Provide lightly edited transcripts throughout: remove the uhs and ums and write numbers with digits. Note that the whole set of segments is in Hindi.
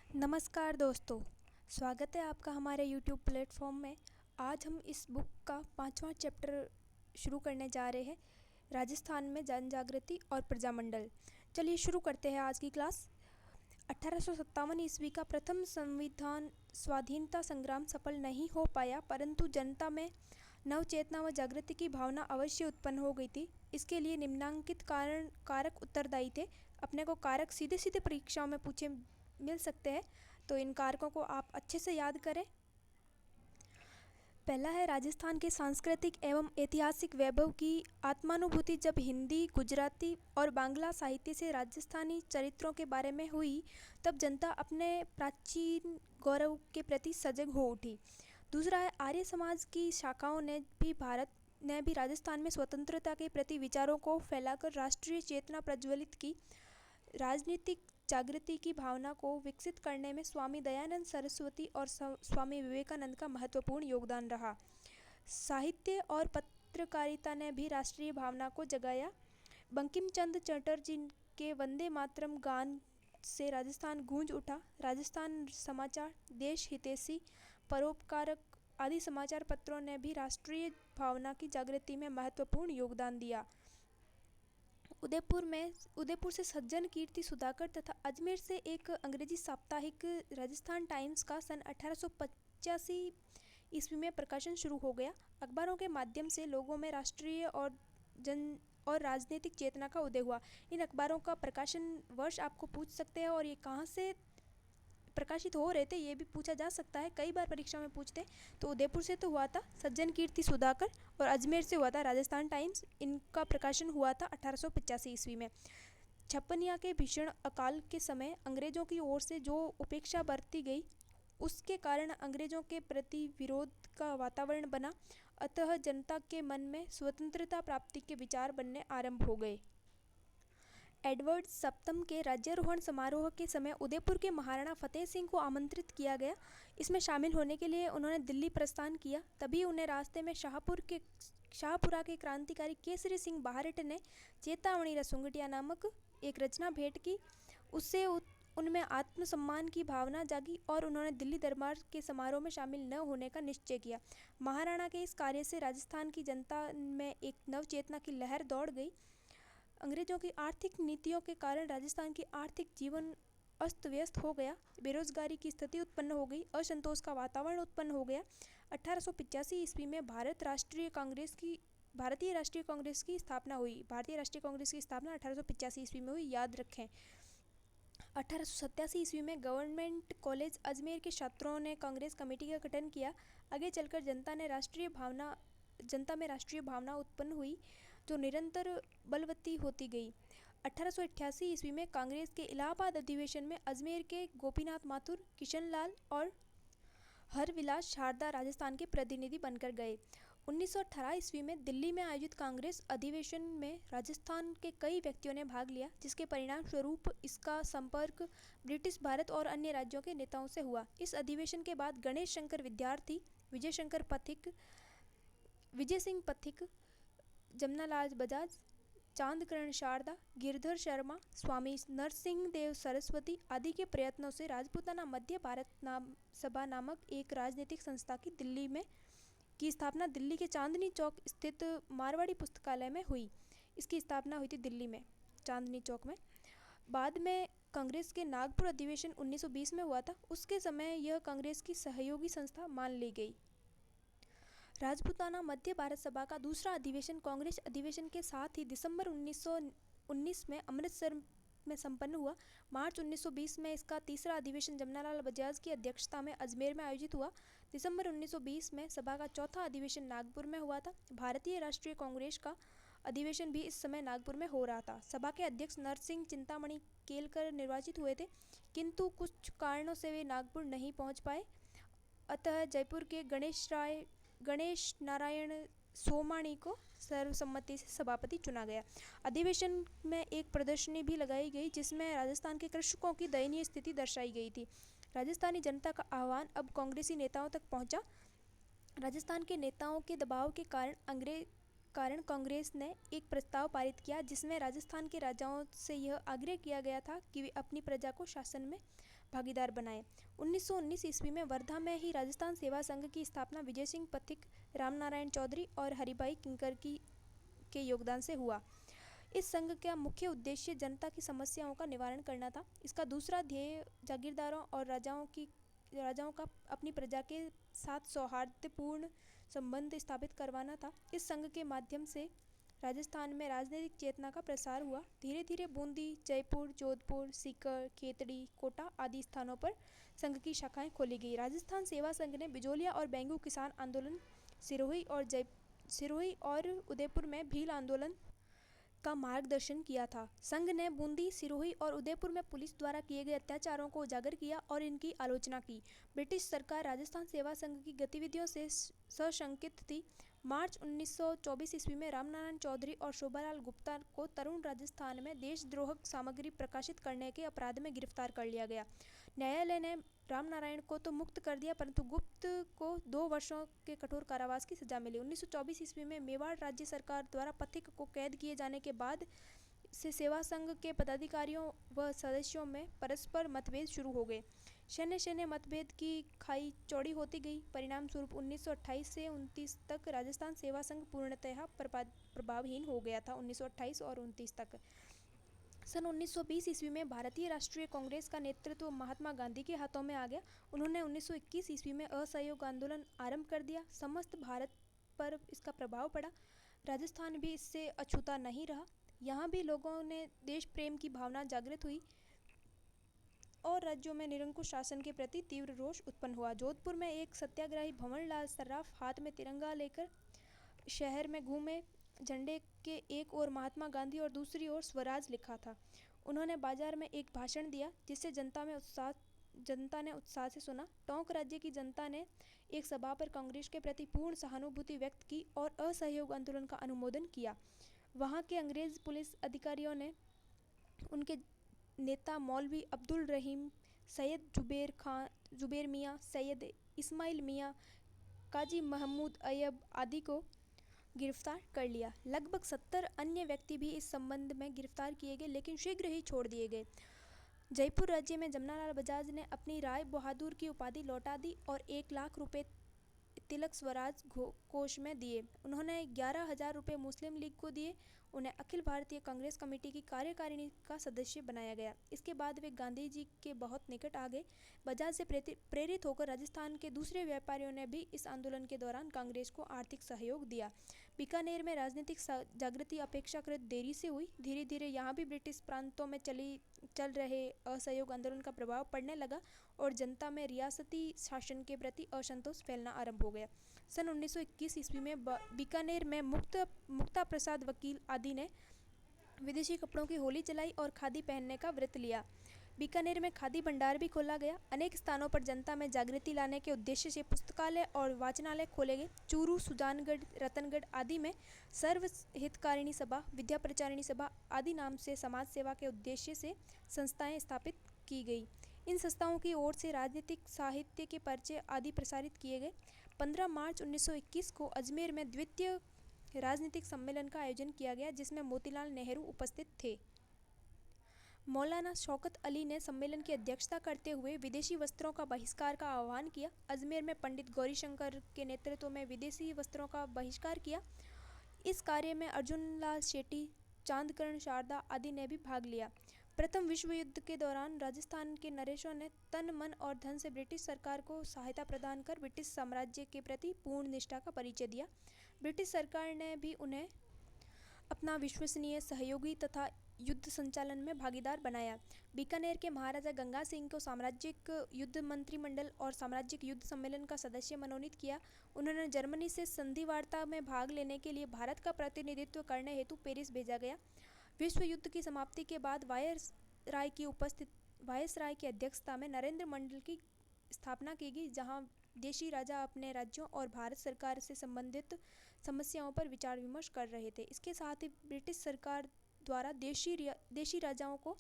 नमस्कार दोस्तों, स्वागत है आपका हमारे YouTube प्लेटफॉर्म में। आज हम इस बुक का 5वां चैप्टर शुरू करने जा रहे हैं, राजस्थान में जन जागृति और प्रजामंडल। चलिए शुरू करते हैं आज की क्लास। 1857 ईस्वी का प्रथम संविधान स्वाधीनता संग्राम सफल नहीं हो पाया, परंतु जनता में नवचेतना व जागृति की भावना अवश्य उत्पन्न हो गई थी। इसके लिए निम्नांकित कारक उत्तरदायी थे। अपने को कारक सीधे सीधे परीक्षाओं में पूछे मिल सकते हैं, तो इन कारकों को आप अच्छे से याद करें। पहला है राजस्थान के सांस्कृतिक एवं ऐतिहासिक वैभव की आत्मानुभूति। जब हिंदी, गुजराती और बांग्ला साहित्य से राजस्थानी चरित्रों के बारे में हुई, तब जनता अपने प्राचीन गौरव के प्रति सजग हो उठी। दूसरा है आर्य समाज की शाखाओं ने भी राजस्थान में स्वतंत्रता के प्रति विचारों को फैलाकर राष्ट्रीय चेतना प्रज्वलित की। राजनीतिक जागृति की भावना को विकसित करने में स्वामी दयानंद सरस्वती और स्वामी विवेकानंद का महत्वपूर्ण योगदान रहा। साहित्य और पत्रकारिता ने भी राष्ट्रीय भावना को जगाया। बंकिम चंद्र चटर्जी के वंदे मातरम गान से राजस्थान गूंज उठा। राजस्थान समाचार, देश हितैषी, परोपकारक आदि समाचार पत्रों ने भी राष्ट्रीय भावना की जागृति में महत्वपूर्ण योगदान दिया। उदयपुर से सज्जन कीर्ति सुधाकर तथा अजमेर से एक अंग्रेजी साप्ताहिक राजस्थान टाइम्स का सन 1885 ईस्वी में प्रकाशन शुरू हो गया। अखबारों के माध्यम से लोगों में राष्ट्रीय और राजनीतिक चेतना का उदय हुआ। इन अखबारों का प्रकाशन वर्ष आपको पूछ सकते हैं और ये कहाँ से प्रकाशित हो रहे थे ये भी पूछा जा सकता है, कई बार परीक्षा में पूछते। तो उदयपुर से तो हुआ था सज्जन कीर्ति सुधाकर और अजमेर से हुआ था राजस्थान टाइम्स। इनका प्रकाशन हुआ था 1885 ईस्वी में। छप्पनिया के भीषण अकाल के समय अंग्रेजों की ओर से जो उपेक्षा बरती गई, उसके कारण अंग्रेजों के प्रति विरोध का वातावरण बना। अतः जनता के मन में स्वतंत्रता प्राप्ति के विचार बनने आरंभ हो गए। एडवर्ड सप्तम के राज्यारोहण समारोह के समय उदयपुर के महाराणा फतेह सिंह को आमंत्रित किया गया। इसमें शामिल होने के लिए उन्होंने दिल्ली प्रस्थान किया। तभी उन्हें रास्ते में शाहपुरा के क्रांतिकारी केसरी सिंह बाहरट ने चेतावनी रसुंगटिया नामक एक रचना भेंट की। उससे उनमें आत्मसम्मान की भावना जागी और उन्होंने दिल्ली दरबार के समारोह में शामिल न होने का निश्चय किया। महाराणा के इस कार्य से राजस्थान की जनता में एक नवचेतना की लहर दौड़ गई। अंग्रेजों की आर्थिक नीतियों के कारण राजस्थान की आर्थिक जीवन अस्त व्यस्त हो गया। बेरोजगारी की स्थिति उत्पन्न हो गई। असंतोष का वातावरण उत्पन्न हो गया। 1885 ईस्वी में भारतीय राष्ट्रीय कांग्रेस की स्थापना हुई। भारतीय राष्ट्रीय कांग्रेस की स्थापना 1885 ईस्वी में हुई, याद रखें। 1887 ईस्वी में गवर्नमेंट कॉलेज अजमेर के छात्रों ने कांग्रेस कमेटी का गठन किया। आगे चलकर जनता में राष्ट्रीय भावना उत्पन्न हुई, जो निरंतर बलवती होती गई। 1888 ईस्वी में कांग्रेस के इलाहाबाद अधिवेशन में अजमेर के गोपीनाथ माथुर, किशनलाल और हरविलास शारदा राजस्थान के प्रतिनिधि बनकर गए। 1918 ईस्वी में दिल्ली में आयोजित कांग्रेस अधिवेशन में राजस्थान के कई व्यक्तियों ने भाग लिया, जिसके परिणाम स्वरूप इसका संपर्क ब्रिटिश भारत और अन्य राज्यों के नेताओं से हुआ। इस अधिवेशन के बाद गणेश शंकर विद्यार्थी, विजय सिंह पथिक, जमनालाल बजाज, चांदकरण शारदा, गिरधर शर्मा, स्वामी नरसिंह देव सरस्वती आदि के प्रयत्नों से राजपूताना मध्य भारत सभा नामक एक राजनीतिक संस्था की स्थापना दिल्ली के चांदनी चौक स्थित मारवाड़ी पुस्तकालय में हुई। इसकी स्थापना हुई थी दिल्ली में चांदनी चौक में। बाद में कांग्रेस के नागपुर अधिवेशन 1920 में हुआ था। उसके समय यह कांग्रेस की सहयोगी संस्था मान ली गई। राजपूताना मध्य भारत सभा का दूसरा अधिवेशन कांग्रेस अधिवेशन के साथ ही दिसंबर 1919 में अमृतसर में संपन्न हुआ। मार्च 1920 में इसका तीसरा अधिवेशन जमनालाल बजाज की अध्यक्षता में अजमेर में आयोजित हुआ। दिसंबर 1920 में सभा का चौथा अधिवेशन नागपुर में हुआ था। भारतीय राष्ट्रीय कांग्रेस का अधिवेशन भी इस समय नागपुर में हो रहा था। सभा के अध्यक्ष नरसिंह चिंतामणि केलकर निर्वाचित हुए थे, किंतु कुछ कारणों से वे नागपुर नहीं पहुंच पाए। अतः जयपुर के गणेश नारायण सोमाणी को सर्वसम्मति से सभापति चुना गया। अधिवेशन में एक प्रदर्शनी भी लगाई गई, जिसमें राजस्थान के कृषकों की दयनीय स्थिति दर्शाई गई थी। राजस्थानी जनता का आह्वान अब कांग्रेसी नेताओं तक पहुंचा। राजस्थान के नेताओं के दबाव के कारण कांग्रेस ने एक प्रस्ताव पारित किया, जिसमें राजस्थान के राजाओं से यह आग्रह किया गया था कि वे अपनी प्रजा को शासन में भागीदार बनाए। 1919 ईस्वी में वर्धा में ही राजस्थान सेवा संघ की स्थापना विजय सिंह पथिक, रामनारायण चौधरी और हरिभाई किंकर के योगदान से हुआ। इस संघ का मुख्य उद्देश्य जनता की समस्याओं का निवारण करना था। इसका दूसरा ध्येय जागीरदारों और राजाओं का अपनी प्रजा के साथ सौहार्दपूर्ण संबंध स्थापित करवाना था। इस संघ के माध्यम से राजस्थान में राजनीतिक चेतना का प्रसार हुआ। धीरे धीरे बूंदी, जयपुर, जोधपुर, सीकर, खेतड़ी, कोटा आदि स्थानों पर संघ की शाखाएं खोली गई। राजस्थान सेवा संघ ने बिजोलिया और बेंगू किसान आंदोलन, सिरोही और उदयपुर में भील आंदोलन का मार्गदर्शन किया था। संघ ने बूंदी, सिरोही और उदयपुर में पुलिस द्वारा किए गए अत्याचारों को उजागर किया और इनकी आलोचना की। ब्रिटिश सरकार राजस्थान सेवा संघ की गतिविधियों से सशंकित थी। मार्च 1924 ईस्वी में रामनारायण चौधरी और शोभालाल गुप्ता को तरुण राजस्थान में देशद्रोह सामग्री प्रकाशित करने के अपराध में गिरफ्तार कर लिया गया। न्यायालय ने रामनारायण को तो मुक्त कर दिया, परंतु गुप्त को 2 वर्षों के कठोर कारावास की सजा मिली। 1924 ईस्वी में मेवाड़ राज्य सरकार द्वारा पथिक को कैद किए जाने के बाद से सेवा संघ के पदाधिकारियों व सदस्यों में परस्पर मतभेद शुरू हो गए। शन्य मतभेद की खाई चौड़ी होती गई। परिणाम स्वरूप 1928 से 29 तक राजस्थान सेवा संघ पूर्णतः प्रभावहीन हो गया था। 1928 और 29 तक। सन 1920 ईस्वी में भारतीय राष्ट्रीय कांग्रेस का नेतृत्व महात्मा गांधी के हाथों में आ गया। उन्होंने 1921 ईस्वी में असहयोग आंदोलन आरंभ कर दिया। समस्त भारत पर इसका प्रभाव पड़ा। राजस्थान भी इससे अछूता नहीं रहा। यहाँ भी लोगों ने देश प्रेम की भावना जागृत हुई और राज्यों में निरंकुश शासन के प्रति तीव्र रोष उत्पन्न हुआ। जोधपुर में एक सत्याग्रही भंवरलाल सर्राफ हाथ में तिरंगा लेकर शहर में घूमे। झंडे के एक ओर महात्मा गांधी और दूसरी ओर स्वराज लिखा था। उन्होंने बाजार में एक भाषण दिया जिसे जनता ने उत्साह से सुना। टोंक राज्य की जनता ने एक सभा पर कांग्रेस के प्रति पूर्ण सहानुभूति व्यक्त की और असहयोग आंदोलन का अनुमोदन किया। वहां के अंग्रेज पुलिस अधिकारियों ने उनके नेता मौलवी अब्दुल रहीम, सैयद जुबेर मियाँ, सैयद इस्माइल मियाँ, काजी महमूद अय्यब आदि को गिरफ्तार कर लिया। लगभग 70 अन्य व्यक्ति भी इस संबंध में गिरफ्तार किए गए, लेकिन शीघ्र ही छोड़ दिए गए। जयपुर राज्य में जमनालाल बजाज ने अपनी राय बहादुर की उपाधि लौटा दी और 1 लाख रुपए तिलक स्वराज कोष में दिए। उन्होंने 11,000 रुपये मुस्लिम लीग को दिए। उन्हें अखिल भारतीय कांग्रेस कमेटी की कार्यकारिणी का सदस्य बनाया गया। इसके बाद वे गांधी जी के बहुत निकट आ गए। बजाज से प्रेरित होकर राजस्थान के दूसरे व्यापारियों ने भी इस आंदोलन के दौरान कांग्रेस को आर्थिक सहयोग दिया। बीकानेर में राजनीतिक जागृति अपेक्षाकृत देरी से हुई। धीरे धीरे यहाँ भी ब्रिटिश प्रांतों में चल रहे असहयोग आंदोलन का प्रभाव पड़ने लगा और जनता में रियासती शासन के प्रति असंतोष फैलना आरंभ हो गया। सन 1921 ईस्वी में बीकानेर में मुक्ता प्रसाद वकील आदि ने विदेशी कपड़ों की होली चलाई और खादी पहनने का व्रत लिया। बीकानेर में खादी भंडार भी खोला गया। अनेक स्थानों पर जनता में जागृति लाने के उद्देश्य से पुस्तकालय और वाचनालय खोले गए। चूरू, सुजानगढ़, रतनगढ़ आदि में सर्व हितकारिणी सभा, विद्या प्रचारिणी सभा आदि नाम से समाज सेवा के उद्देश्य से संस्थाएं स्थापित की गई। इन संस्थाओं की ओर से राजनीतिक, साहित्य के परिचय आदि प्रसारित किए गए। 15 मार्च 1921 को अजमेर में द्वितीय राजनीतिक सम्मेलन का आयोजन किया गया, जिसमें मोतीलाल नेहरू उपस्थित थे। मौलाना शौकत अली ने सम्मेलन की अध्यक्षता करते हुए विदेशी वस्त्रों का बहिष्कार का आह्वान किया। अजमेर में पंडित गौरीशंकर के नेतृत्व में विदेशी वस्त्रों का बहिष्कार किया। इस कार्य में अर्जुनलाल शेट्टी, चांदकरण शारदा आदि ने भी भाग लिया। प्रथम विश्व युद्ध के दौरान राजस्थान के नरेशों ने तन, मन और धन से ब्रिटिश सरकार को सहायता प्रदान कर ब्रिटिश साम्राज्य के प्रति पूर्ण निष्ठा का परिचय दिया। ब्रिटिश सरकार ने भी उन्हें अपना विश्वसनीय सहयोगी तथा युद्ध संचालन में भागीदार बनाया। बीकानेर के महाराजा गंगा सिंह को साम्राज्यिक युद्ध मंत्रिमंडल और साम्राज्यिक युद्ध सम्मेलन का सदस्य मनोनीत किया। उन्होंने जर्मनी से संधि वार्ता में भाग लेने के लिए भारत का प्रतिनिधित्व करने हेतु पेरिस भेजा गया। विश्व युद्ध की समाप्ति के बाद वायसराय की अध्यक्षता में नरेंद्र मंडल की स्थापना की गई, जहां देशी राजा अपने राज्यों और भारत सरकार से संबंधित समस्याओं पर विचार विमर्श कर रहे थे। इसके साथ ही ब्रिटिश सरकार द्वारा देशी राजाओं को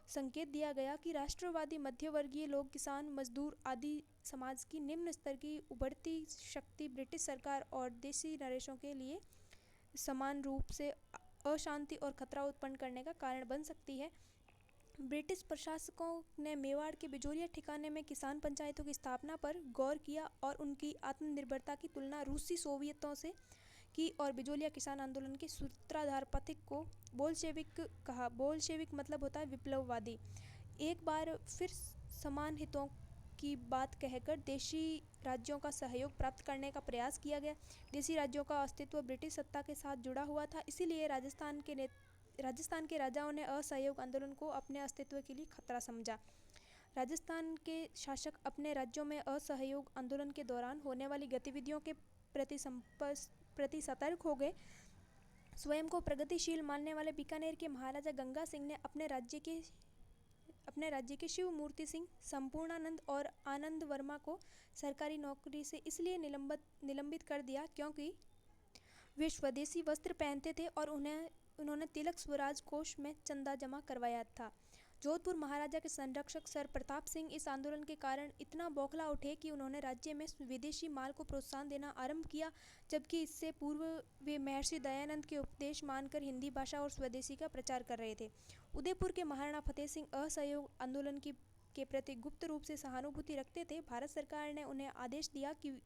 संकेत दिया गया कि राष्ट्रवादी, मध्यवर्गीय लोग, किसान, मजदूर आदि समाज की निम्न स्तर की उभरती शक्ति ब्रिटिश सरकार और देशी नरेशों के लिए समान रूप से अशांति और खतरा उत्पन्न करने का कारण बन सकती है। ब्रिटिश प्रशासकों ने मेवाड़ के बिजोरिया ठिकाने में किसान पंचायतों की स्थापना पर गौर किया और उनकी आत्मनिर्भरता की तुलना रूसी सोवियतों से की और बिजोलिया किसान आंदोलन के सूत्रधार पथिक को बोल्शेविक कहा। बोल्शेविक मतलब होता है विप्लववादी। एक बार फिर समान हितों की बात कहकर देशी राज्यों का सहयोग प्राप्त करने का प्रयास किया गया। देशी राज्यों का अस्तित्व ब्रिटिश सत्ता के साथ जुड़ा हुआ था, इसीलिए राजस्थान के राजाओं ने असहयोग आंदोलन को अपने अस्तित्व के लिए खतरा समझा। राजस्थान के शासक अपने राज्यों में असहयोग आंदोलन के दौरान होने वाली गतिविधियों के प्रति सतर्क हो गए। स्वयं को प्रगतिशील मानने वाले बीकानेर के महाराजा गंगा सिंह ने अपने राज्य के शिव मूर्ति सिंह, संपूर्णानंद और आनंद वर्मा को सरकारी नौकरी से इसलिए निलंबित कर दिया क्योंकि वे स्वदेशी वस्त्र पहनते थे और उन्होंने तिलक स्वराज कोष में चंदा जमा करवाया था। जोधपुर महाराजा के संरक्षक सर प्रताप सिंह इस आंदोलन के कारण इतना बौखला उठे कि उन्होंने राज्य में विदेशी माल को प्रोत्साहन देना आरंभ किया, जबकि इससे पूर्व वे महर्षि दयानंद के उपदेश मानकर हिंदी भाषा और स्वदेशी का प्रचार कर रहे थे। उदयपुर के महाराणा फतेह सिंह असहयोग आंदोलन के प्रति गुप्त रूप से सहानुभूति रखते थे। भारत सरकार ने उन्हें आदेश दिया कि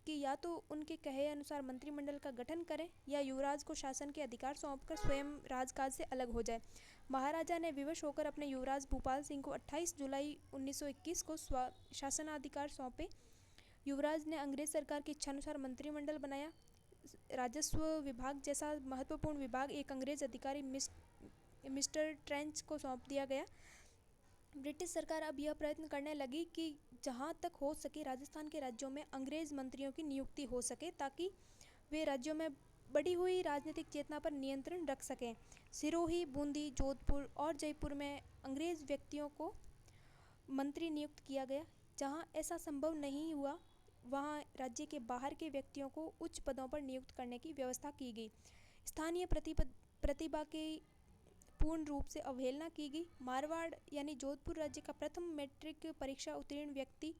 या तो उनके कहे अनुसार मंत्रिमंडल का गठन करें या युवराज को शासन के अधिकार सौंपकर स्वयं राजकाज से अलग हो जाए। महाराजा ने विवश होकर अपने युवराज भूपाल सिंह को 28 जुलाई 1921 को शासनाधिकार सौंपे। युवराज ने अंग्रेज सरकार की इच्छानुसार मंत्रिमंडल बनाया। राजस्व विभाग जैसा महत्वपूर्ण विभाग एक अंग्रेज अधिकारी मिस्टर ट्रेंच को सौंप दिया गया। ब्रिटिश सरकार अब यह प्रयत्न करने लगी कि जहां तक हो सके राजस्थान के राज्यों में अंग्रेज मंत्रियों की नियुक्ति हो सके, ताकि वे राज्यों में बढ़ी हुई राजनीतिक चेतना पर नियंत्रण रख सकें। सिरोही, बूंदी, जोधपुर और जयपुर में अंग्रेज व्यक्तियों को मंत्री नियुक्त किया गया। जहां ऐसा संभव नहीं हुआ वहां राज्य के बाहर के व्यक्तियों को उच्च पदों पर नियुक्त करने की व्यवस्था की गई। स्थानीय प्रतिभा की पूर्ण रूप से अवहेलना की गई। मारवाड़ यानी जोधपुर राज्य का प्रथम मैट्रिक परीक्षा उत्तीर्ण व्यक्ति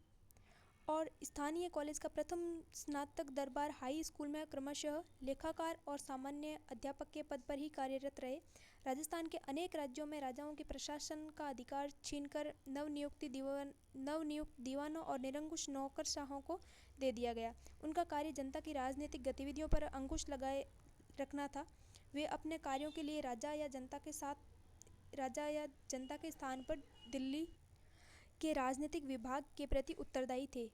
और स्थानीय कॉलेज का प्रथम स्नातक दरबार हाई स्कूल में क्रमशः लेखाकार और सामान्य अध्यापक के पद पर ही कार्यरत रहे। राजस्थान के अनेक राज्यों में राजाओं के प्रशासन का अधिकार छीनकर नवनियुक्त दीवानों और निरंकुश नौकरशाहों को दे दिया गया। उनका कार्य जनता की राजनीतिक गतिविधियों पर अंकुश लगाए रखना था। वे अपने कार्यों के लिए राजा या जनता के स्थान पर दिल्ली के राजनीतिक विभाग के प्रति उत्तरदायी थे।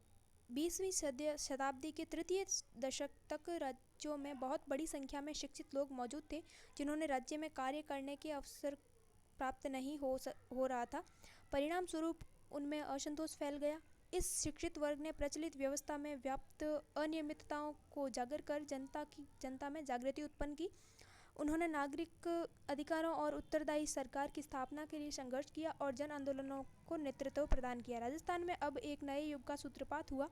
20वीं शताब्दी के तृतीय दशक तक राज्यों में बहुत बड़ी संख्या में शिक्षित लोग मौजूद थे, जिन्होंने राज्य में कार्य करने के अवसर प्राप्त नहीं हो रहा था। परिणाम स्वरूप उनमें असंतोष फैल गया। इस शिक्षित वर्ग ने प्रचलित व्यवस्था में व्याप्त अनियमितताओं को उजागर कर जनता में जागृति उत्पन्न की। उन्होंने नागरिक अधिकारों और उत्तरदायी सरकार की स्थापना के लिए संघर्ष किया और जन आंदोलनों को नेतृत्व प्रदान किया। राजस्थान में अब एक नए युग का सूत्रपात हुआ।